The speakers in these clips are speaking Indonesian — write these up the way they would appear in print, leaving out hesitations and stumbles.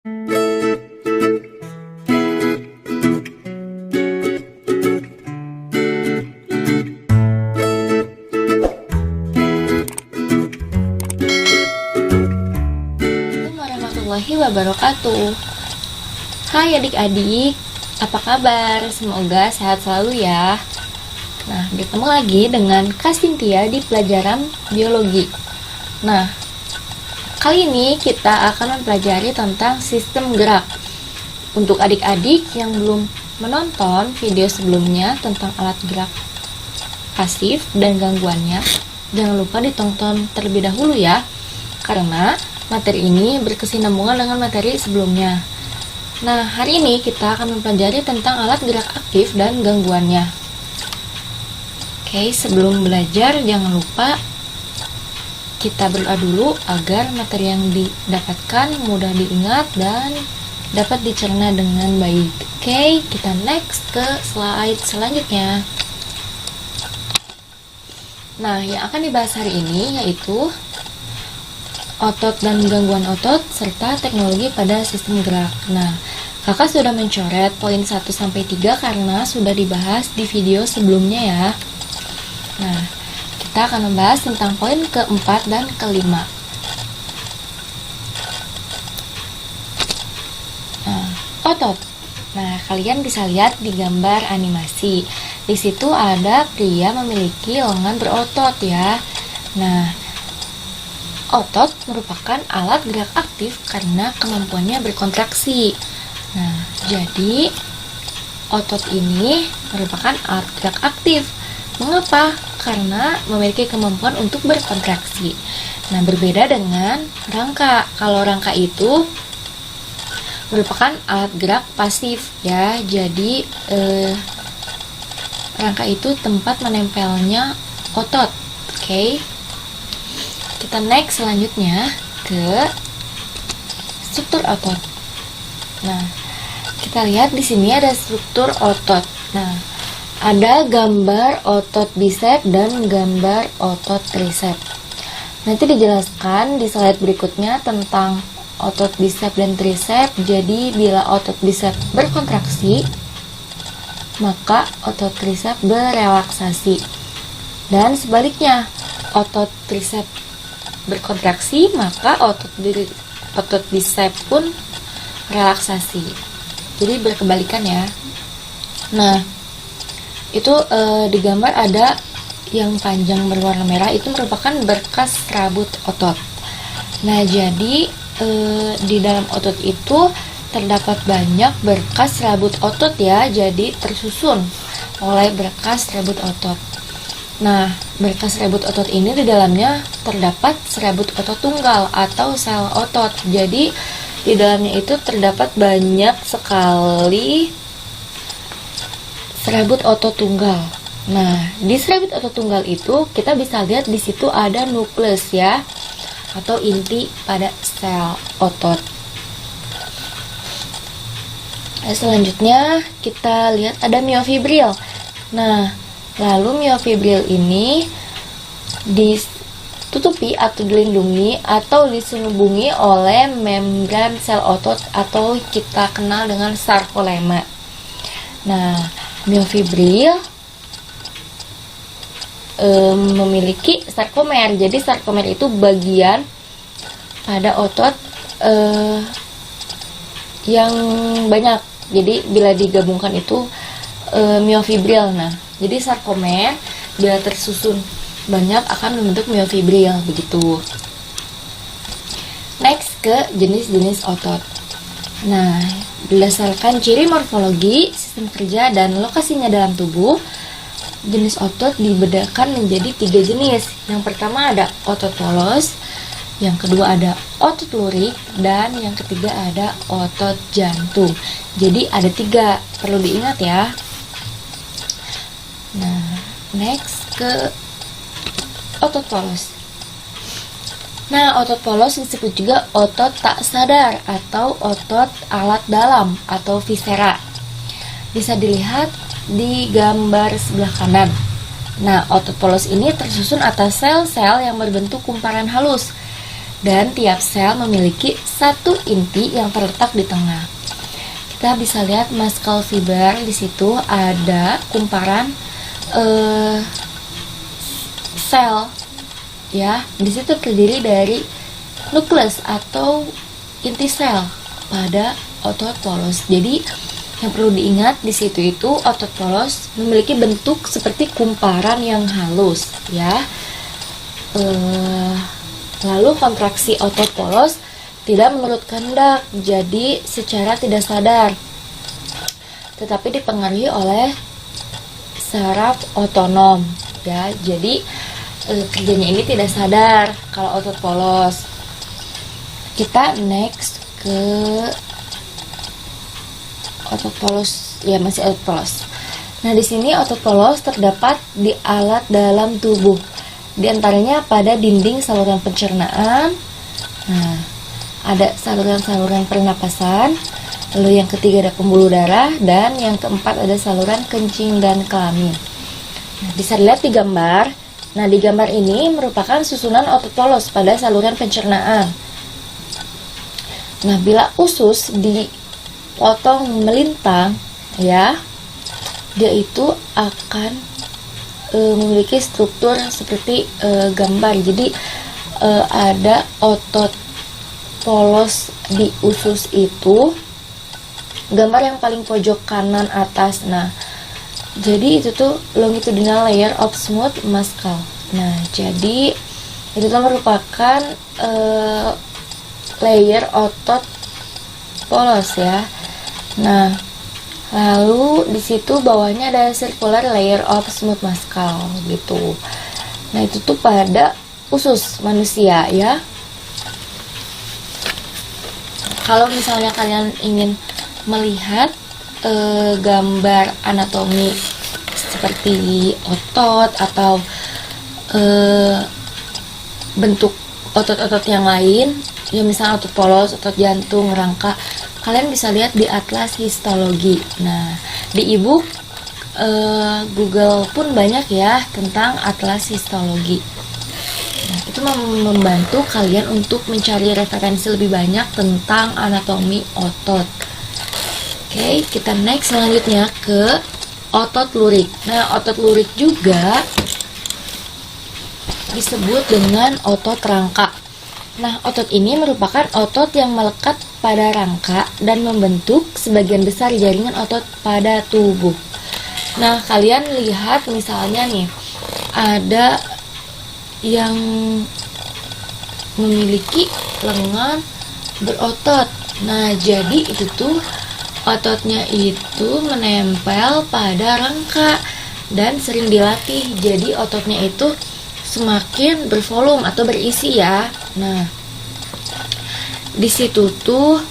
Warahmatullahi wabarakatuh. Hai adik-adik, apa kabar? Semoga sehat selalu ya. Nah, bertemu lagi dengan Kak Cynthia di pelajaran biologi. Nah, kali ini kita akan mempelajari tentang sistem gerak. Untuk adik-adik yang belum menonton video sebelumnya tentang alat gerak pasif dan gangguannya, jangan lupa ditonton terlebih dahulu ya, karena materi ini berkesinambungan dengan materi sebelumnya. Nah, hari ini kita akan mempelajari tentang alat gerak aktif dan gangguannya. Oke, sebelum belajar jangan lupa kita berdoa dulu agar materi yang didapatkan mudah diingat dan dapat dicerna dengan baik. Oke, kita next ke slide selanjutnya. Nah, yang akan dibahas hari ini yaitu otot dan gangguan otot serta teknologi pada sistem gerak. Nah, kakak sudah mencoret poin 1-3 karena sudah dibahas di video sebelumnya ya. Nah, kita akan membahas tentang poin keempat dan kelima. Nah, otot. Nah, kalian bisa lihat di gambar animasi. Di situ ada pria memiliki lengan berotot ya. Nah, otot merupakan alat gerak aktif karena kemampuannya berkontraksi. Nah, jadi otot ini merupakan alat gerak aktif. Mengapa? Karena memiliki kemampuan untuk berkontraksi. Nah, berbeda dengan rangka. Kalau rangka itu merupakan alat gerak pasif ya. Jadi rangka itu tempat menempelnya otot. Oke. Kita next selanjutnya ke struktur otot. Nah, kita lihat di sini ada struktur otot. Nah, ada gambar otot bisep dan gambar otot tricep. Nanti dijelaskan di slide berikutnya tentang otot bisep dan tricep. Jadi, bila otot bisep berkontraksi, maka otot tricep berelaksasi. Dan sebaliknya, otot tricep berkontraksi, maka otot bisep pun relaksasi. Jadi berkebalikan ya. Nah, itu di gambar ada yang panjang berwarna merah, itu merupakan berkas rabut otot. Nah, jadi di dalam otot itu terdapat banyak berkas rabut otot ya, jadi tersusun oleh berkas rabut otot. Nah, berkas serabut otot ini di dalamnya terdapat serabut otot tunggal atau sel otot. Jadi, di dalamnya itu terdapat banyak sekali serabut otot tunggal. Nah, di serabut otot tunggal itu kita bisa lihat di situ ada nukleus ya, atau inti pada sel otot. Selanjutnya kita lihat ada miofibril. Nah, lalu miofibril ini ditutupi atau dilindungi atau diselubungi oleh membran sel otot atau kita kenal dengan sarkolema. Nah, miofibril memiliki sarkomer. Jadi sarkomer itu bagian pada otot yang banyak. Jadi bila digabungkan itu miofibril. Nah, jadi sarkomer bila tersusun banyak akan membentuk miofibril begitu. Next ke jenis-jenis otot. Nah, berdasarkan ciri morfologi, sistem kerja dan lokasinya dalam tubuh, jenis otot dibedakan menjadi 3 jenis. Yang pertama ada otot polos, yang kedua ada otot lurik, dan yang ketiga ada otot jantung. Jadi ada 3, perlu diingat ya. Nah, next ke otot polos. Nah, otot polos disebut juga otot tak sadar atau otot alat dalam atau viscera. Bisa dilihat di gambar sebelah kanan. Nah, otot polos ini tersusun atas sel-sel yang berbentuk kumparan halus. dan tiap sel memiliki satu inti yang terletak di tengah. Kita bisa lihat muscle fiber, di situ ada kumparan sel, ya. Di situ terdiri dari nukleus atau inti sel pada otot polos. Jadi yang perlu diingat di situ itu otot polos memiliki bentuk seperti kumparan yang halus, ya. Lalu kontraksi otot polos tidak menurut kehendak, jadi secara tidak sadar, tetapi dipengaruhi oleh saraf otonom, ya. Jadi kerjanya ini tidak sadar kalau otot polos. Kita next ke otot polos, ya masih otot polos. Nah, di sini otot polos terdapat di alat dalam tubuh, di antaranya pada dinding saluran pencernaan. Nah, ada saluran-saluran pernapasan. Lalu yang ketiga ada pembuluh darah, dan yang keempat ada saluran kencing dan kelamin. Nah, bisa dilihat di gambar. Nah, di gambar ini merupakan susunan otot polos pada saluran pencernaan. Nah, bila usus dipotong melintang, ya, dia itu akan memiliki struktur seperti gambar. Jadi ada otot polos di usus itu, gambar yang paling pojok kanan atas. Nah, jadi itu tuh longitudinal layer of smooth muscle. Nah, jadi itu tuh merupakan layer otot polos, ya. Nah, lalu di situ bawahnya ada circular layer of smooth muscle gitu. Nah, itu tuh pada usus manusia, ya. Kalau misalnya kalian ingin melihat gambar anatomi seperti otot atau bentuk otot-otot yang lain, ya misalnya otot polos, otot jantung, rangka, kalian bisa lihat di atlas histologi. Nah, di ebook Google pun banyak ya tentang atlas histologi. Nah, itu membantu kalian untuk mencari referensi lebih banyak tentang anatomi otot. Oke, kita next selanjutnya ke otot lurik. Nah, otot lurik juga disebut dengan otot rangka. Nah, otot ini merupakan otot yang melekat pada rangka dan membentuk sebagian besar jaringan otot pada tubuh. Nah, kalian lihat misalnya nih, ada yang memiliki lengan berotot. Nah, jadi itu tuh ototnya itu menempel pada rangka dan sering dilatih. Jadi ototnya itu semakin bervolume atau berisi, ya. Nah, di situ tuh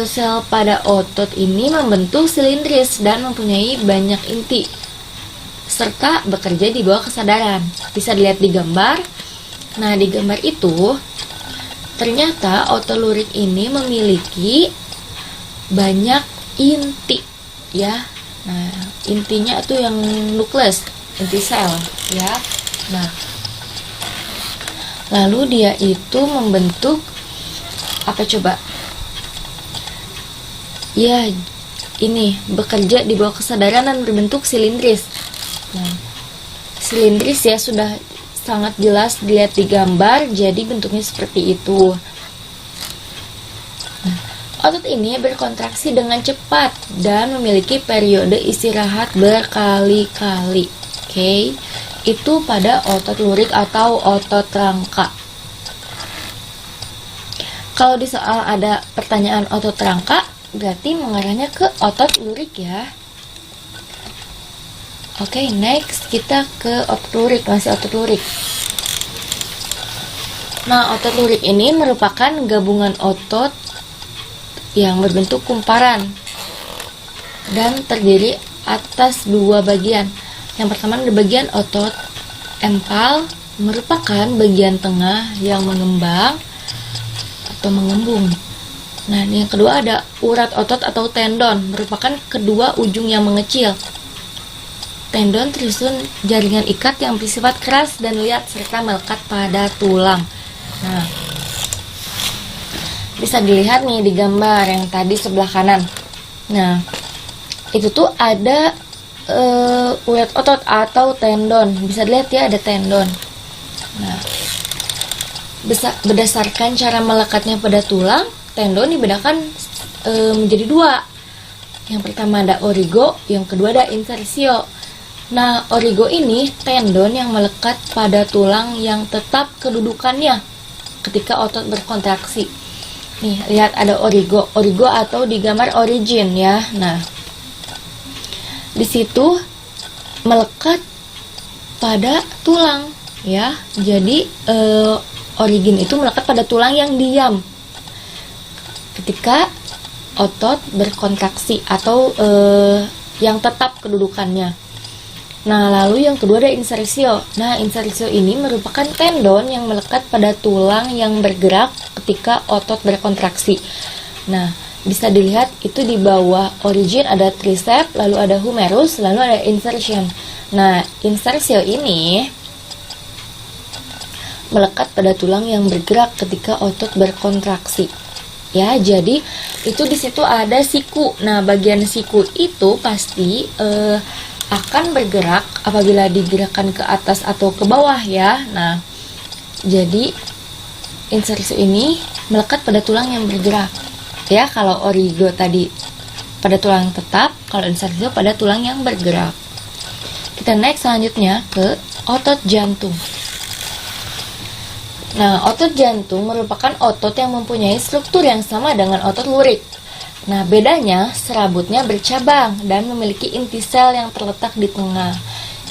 sel pada otot ini membentuk silindris dan mempunyai banyak inti serta bekerja di bawah kesadaran. Bisa dilihat di gambar. Nah, di gambar itu ternyata otot lurik ini memiliki banyak inti, ya. Nah, intinya itu yang nukleus, inti sel, ya. Nah, lalu dia itu membentuk apa coba? Ya, ini bekerja di bawah kesadaran dan berbentuk silindris. Nah, silindris ya sudah sangat jelas dilihat di gambar, jadi bentuknya seperti itu. Nah, otot ini berkontraksi dengan cepat dan memiliki periode istirahat berkali-kali. Oke. Itu pada otot lurik atau otot rangka. Kalau di soal ada pertanyaan otot rangka, berarti mengarahnya ke otot lurik, ya. Oke, next kita ke otot lurik, masih otot lurik. Nah, otot lurik ini merupakan gabungan otot yang berbentuk kumparan dan terdiri atas dua bagian. Yang pertama di bagian otot empal, merupakan bagian tengah yang mengembang atau mengembung. Nah, yang kedua ada urat otot atau tendon, merupakan kedua ujung yang mengecil. Tendon tersusun jaringan ikat yang bersifat keras dan liat serta melekat pada tulang. Nah, Bisa dilihat nih di gambar yang tadi sebelah kanan. Nah, itu tuh ada urat otot atau tendon. Bisa dilihat ya, ada tendon. Nah, berdasarkan cara melekatnya pada tulang, tendon dibedakan menjadi dua. Yang pertama ada origo, yang kedua ada insersio. Nah, origo ini tendon yang melekat pada tulang yang tetap kedudukannya ketika otot berkontraksi. Nih, lihat ada origo. Origo atau digambar origin ya. Nah, di situ melekat pada tulang ya. Jadi origin itu melekat pada tulang yang diam ketika otot berkontraksi atau yang tetap kedudukannya. Nah, lalu yang kedua ada insersio. Nah, insersio ini merupakan tendon yang melekat pada tulang yang bergerak ketika otot berkontraksi. Nah, bisa dilihat itu di bawah origin ada tricep, lalu ada humerus, lalu ada insertion. Nah, insersio ini melekat pada tulang yang bergerak ketika otot berkontraksi. Ya, jadi itu di situ ada siku. Nah, bagian siku itu pasti akan bergerak apabila digerakkan ke atas atau ke bawah ya. Nah, jadi insersio ini melekat pada tulang yang bergerak. Ya, kalau origo tadi pada tulang tetap, kalau insersio pada tulang yang bergerak. Kita next selanjutnya ke otot jantung. Nah, otot jantung merupakan otot yang mempunyai struktur yang sama dengan otot lurik. Nah, bedanya serabutnya bercabang dan memiliki inti sel yang terletak di tengah.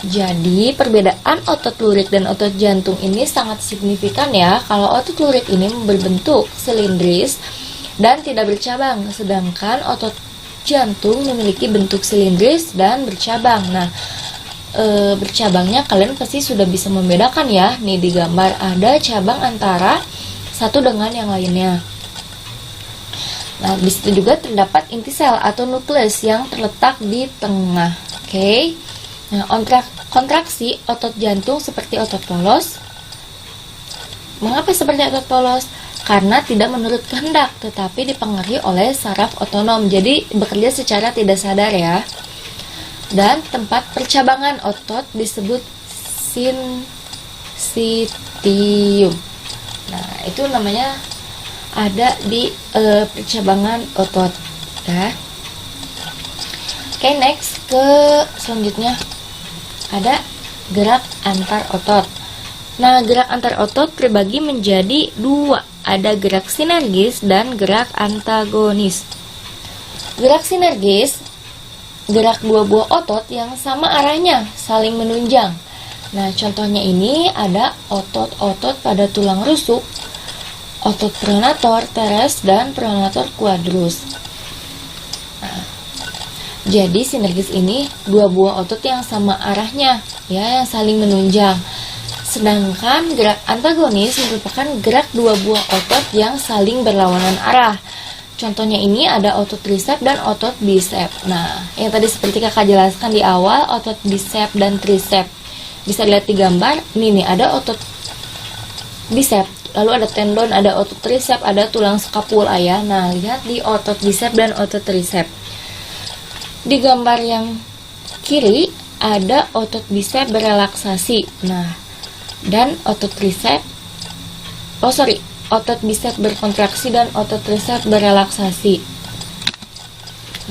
Jadi, perbedaan otot lurik dan otot jantung ini sangat signifikan ya. Kalau otot lurik ini berbentuk silindris dan tidak bercabang, sedangkan otot jantung memiliki bentuk silindris dan bercabang. Nah, bercabangnya kalian pasti sudah bisa membedakan ya. Nih di gambar ada cabang antara satu dengan yang lainnya. Nah, di situ juga terdapat inti sel atau nukleus yang terletak di tengah. Oke. Nah, kontraksi otot jantung seperti otot polos. Mengapa seperti otot polos? Karena tidak menurut kehendak, tetapi dipengaruhi oleh saraf otonom. Jadi bekerja secara tidak sadar ya. Dan tempat percabangan otot disebut sinsitium. Nah, itu namanya ada di percabangan otot ya. Oke, next ke selanjutnya ada gerak antar otot. Nah, gerak antar otot terbagi menjadi dua, ada gerak sinergis dan gerak antagonis. Gerak sinergis, gerak dua buah otot yang sama arahnya, saling menunjang. Nah, contohnya ini ada otot-otot pada tulang rusuk, otot pronator teres dan pronator quadrus. Nah, jadi sinergis ini dua buah otot yang sama arahnya, ya, yang saling menunjang. Sedangkan gerak antagonis merupakan gerak dua buah otot yang saling berlawanan arah. Contohnya ini ada otot tricep dan otot bicep. Nah, yang tadi seperti kakak jelaskan di awal, otot bicep dan tricep. Bisa lihat di gambar, ini nih ada otot bicep, lalu ada tendon, ada otot tricep, ada tulang skapula ya. Nah, lihat di otot bicep dan otot tricep. Di gambar yang kiri ada otot bicep berelaksasi. Nah, dan otot tricep, otot bicep berkontraksi dan otot tricep berelaksasi.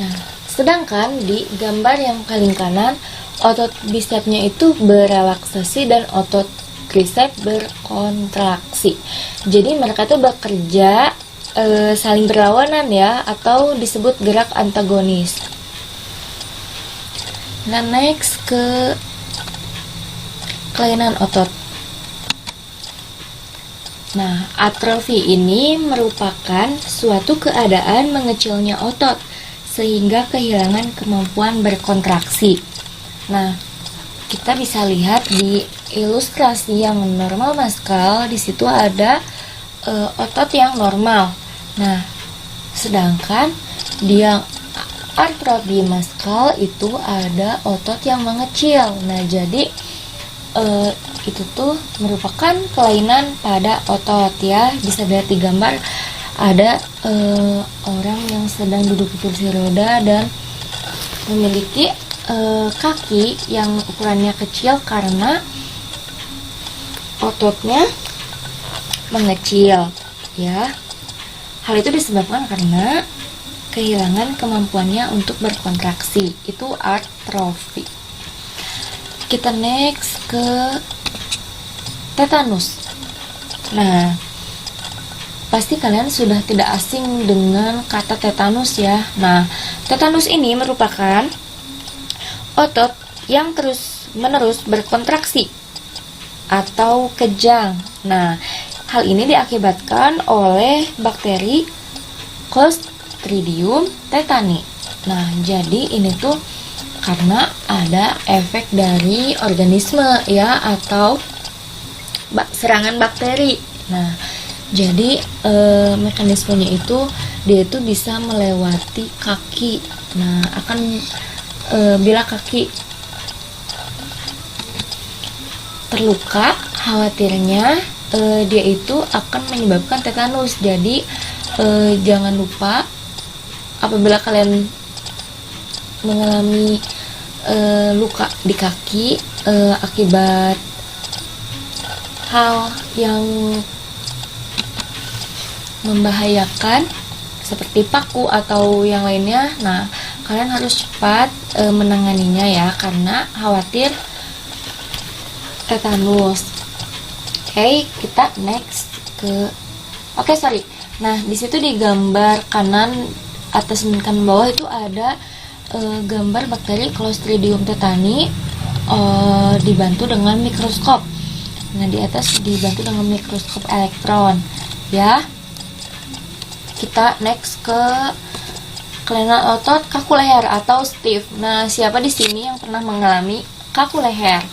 Nah, sedangkan di gambar yang paling kanan, otot bicepnya itu berelaksasi dan otot tricep berkontraksi. Jadi mereka itu bekerja saling berlawanan ya, atau disebut gerak antagonis. Nah, next ke kelainan otot. Nah, atrofi ini merupakan suatu keadaan mengecilnya otot sehingga kehilangan kemampuan berkontraksi. Nah, kita bisa lihat di ilustrasi yang normal maskal, di situ ada otot yang normal. Nah, sedangkan di yang atrofi maskal itu ada otot yang mengecil. Nah, jadi itu tuh merupakan kelainan pada otot ya. Bisa dilihat di gambar ada orang yang sedang duduk di kursi roda dan memiliki kaki yang ukurannya kecil karena ototnya mengecil, ya. Hal itu disebabkan karena kehilangan kemampuannya untuk berkontraksi. Itu atrofi. Kita next ke tetanus. Nah, pasti kalian sudah tidak asing dengan kata tetanus ya. Nah, tetanus ini merupakan otot yang terus-menerus berkontraksi atau kejang. Nah, hal ini diakibatkan oleh bakteri Clostridium tetani. Nah, jadi ini tuh karena ada efek dari organisme ya, atau serangan bakteri. Nah, jadi mekanismenya itu dia itu bisa melewati kaki. Nah, akan bila kaki terluka, khawatirnya dia itu akan menyebabkan tetanus. Jadi jangan lupa apabila kalian mengalami luka di kaki akibat hal yang membahayakan seperti paku atau yang lainnya, nah kalian harus cepat menanganinya ya, karena khawatir tetanus. Oke, kita next ke nah di situ di gambar kanan atas dan kanan bawah itu ada gambar bakteri Clostridium tetani dibantu dengan mikroskop. Nah, di atas dibantu dengan mikroskop elektron ya. Kita next ke kelainan otot kaku leher atau stiff. Nah, siapa di sini yang pernah mengalami kaku leher?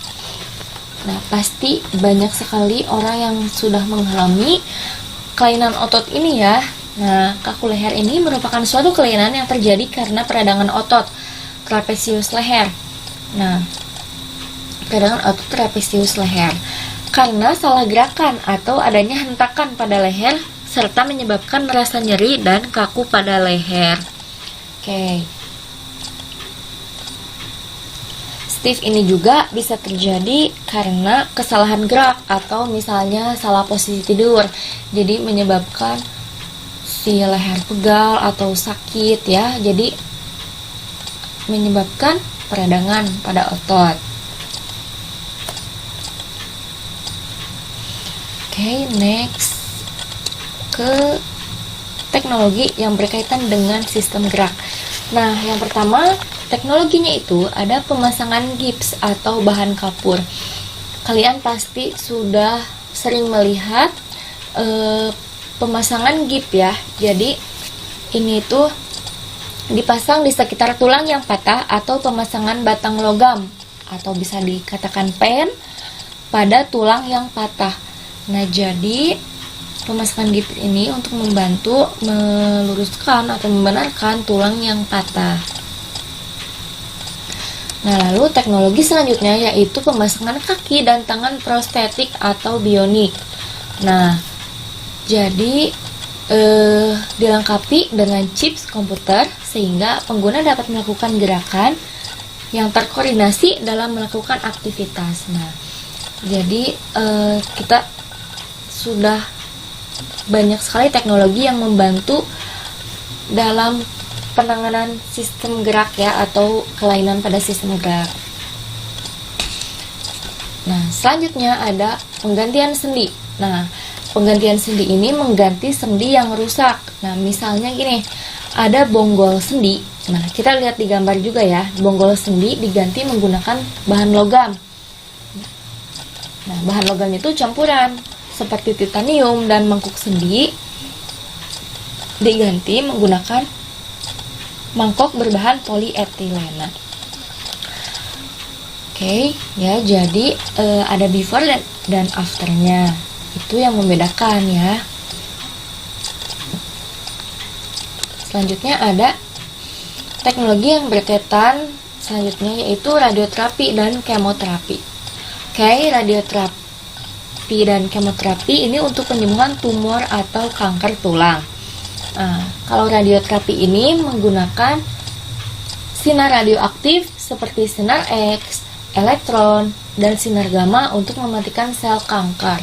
Nah, pasti banyak sekali orang yang sudah mengalami kelainan otot ini ya. Nah, kaku leher ini merupakan suatu kelainan yang terjadi karena peradangan otot trapesius leher. Nah, peradangan otot trapesius leher karena salah gerakan atau adanya hentakan pada leher serta menyebabkan rasa nyeri dan kaku pada leher. Oke. Stiff ini juga bisa terjadi karena kesalahan gerak atau misalnya salah posisi tidur. Jadi menyebabkan si leher pegal atau sakit ya. Jadi menyebabkan peradangan pada otot. Oke, next ke teknologi yang berkaitan dengan sistem gerak. Nah, yang pertama, teknologinya itu ada pemasangan gips atau bahan kapur. Kalian pasti sudah sering melihat pemasangan gips ya. Jadi ini tuh dipasang di sekitar tulang yang patah atau pemasangan batang logam atau bisa dikatakan pen pada tulang yang patah. Nah, jadi pemasangan gips ini untuk membantu meluruskan atau membenarkan tulang yang patah. Nah, lalu teknologi selanjutnya yaitu pemasangan kaki dan tangan prostetik atau bionik. Nah, jadi dilengkapi dengan chips komputer sehingga pengguna dapat melakukan gerakan yang terkoordinasi dalam melakukan aktivitas. Nah, jadi kita sudah banyak sekali teknologi yang membantu dalam penanganan sistem gerak ya, atau kelainan pada sistem gerak. Nah, selanjutnya ada penggantian sendi. Nah, penggantian sendi ini mengganti sendi yang rusak. Nah, misalnya gini, ada bonggol sendi. Nah, kita lihat di gambar juga ya, bonggol sendi diganti menggunakan bahan logam. Nah, bahan logam itu campuran seperti titanium dan mangkuk sendi diganti menggunakan mangkok berbahan polietilena. Oke, ya, jadi ada before dan afternya. Itu yang membedakan ya. Selanjutnya ada teknologi yang berkaitan selanjutnya yaitu radioterapi dan kemoterapi. Oke, radioterapi dan kemoterapi ini untuk penyembuhan tumor atau kanker tulang. Nah, kalau radioterapi ini menggunakan sinar radioaktif seperti sinar X, elektron, dan sinar gamma untuk mematikan sel kanker.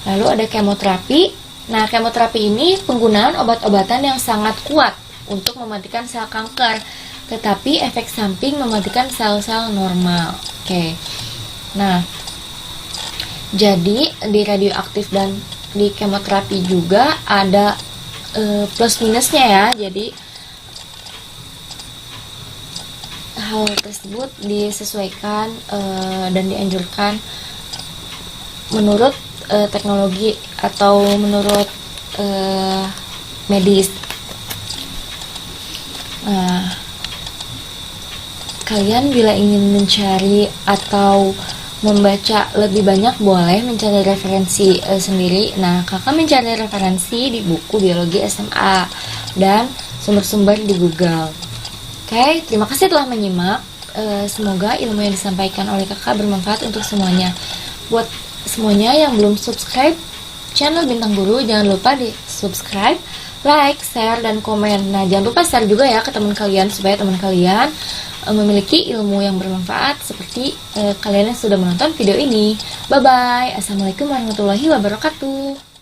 Lalu ada kemoterapi. Nah, kemoterapi ini penggunaan obat-obatan yang sangat kuat untuk mematikan sel kanker, tetapi efek samping mematikan sel-sel normal. Oke. Nah, jadi di radioaktif dan di kemoterapi juga ada plus minusnya ya. Jadi hal tersebut disesuaikan dan dianjurkan menurut teknologi atau menurut medis. Nah, kalian bila ingin mencari atau membaca lebih banyak boleh mencari referensi sendiri. Nah, kakak mencari referensi di buku biologi SMA dan sumber-sumber di Google. Oke, terima kasih telah menyimak. Semoga ilmu yang disampaikan oleh kakak bermanfaat untuk semuanya. Buat semuanya yang belum subscribe channel Bintang Guru, jangan lupa di subscribe, like, share, dan komen. Nah, jangan lupa share juga ya ke teman kalian supaya teman kalian memiliki ilmu yang bermanfaat seperti kalian yang sudah menonton video ini. Bye bye. Assalamualaikum warahmatullahi wabarakatuh.